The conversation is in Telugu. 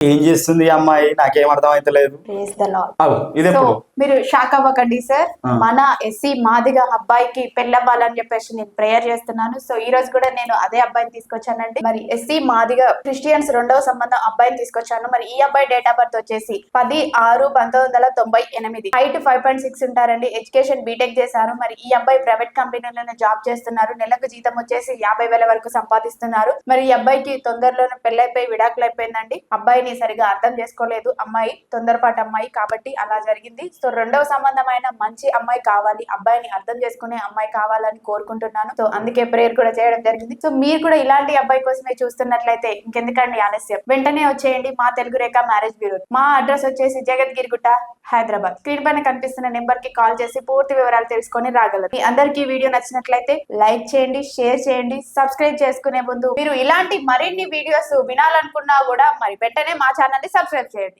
ఏం చేస్తుంది ఈ అమ్మాయి? నాకేం అర్థం అయితలేదు. Praise the lord. ఇది సో ఎప్పుడు? మీరు షాక్ అవ్వకండి సార్. ఆ. మన ఎస్సీ మాదిగ అబ్బాయికి పెళ్ళవ్వాలని చెప్పేసి నేను ప్రేయర్ చేస్తున్నాను. సో ఈ రోజు కూడా నేను అదే అబ్బాయిని తీసుకొచ్చానండి. మరి ఎస్సీ మాదిగ క్రిస్టియన్స్ రెండవ సంబంధం అబ్బాయిని తీసుకొచ్చాను. మరి ఈ అబ్బాయి డేట్ ఆఫ్ బర్త్ వచ్చేసి 10/6/1998. హైట్ 5.6 ఉంటారండి. ఎడ్యుకేషన్ బీటెక్ చేశారు. మరి ఈ అబ్బాయి ప్రైవేట్ కంపెనీలోనే జాబ్ చేస్తున్నారు. నెలకు జీతం వచ్చేసి 50,000 వరకు సంపాదిస్తున్నారు. మరి ఈ అబ్బాయికి తొందరలోనే పెళ్ళైపోయి విడాకులు అయిపోయిందండి. అబ్బాయిని సరిగా అర్థం చేసుకోలేదు అమ్మాయి, తొందరపాటు అమ్మాయి కాబట్టి అలా జరిగింది. సో రెండవ సంబంధమైన మంచి అమ్మాయి కావాలి, అబ్బాయిని అర్థం చేసుకునే అమ్మాయి కావాలని కోరుకుంటున్నాను. సో అందుకే ప్రేయర్ కూడా చేయడం జరిగింది. సో మీరు కూడా ఇలాంటి అబ్బాయి కోసమే చూస్తున్నట్లయితే ఇంకెందుకండి ఆలస్యం, వెంటనే వచ్చేయండి మా తెలుగు రేఖ మ్యారేజ్ బ్యూరో. మా అడ్రస్ వచ్చేసి జగద్గిరిగుట్ట, హైదరాబాద్. స్క్రీన్ పైన కనిపిస్తున్న నెంబర్ కి కాల్ చేసి పూర్తి వివరాలు తెలుసుకొని రాగలరు. మీ అందరికీ వీడియో నచ్చినట్లయితే లైక్ చేయండి, షేర్ చేయండి. సబ్స్క్రైబ్ చేసుకునే ముందు మీరు ఇలాంటి మరిన్ని వీడియోస్ వినాలనుకున్నా కూడా మరి వెంటనే మా ఛానల్ ని సబ్స్క్రైబ్ చేయండి.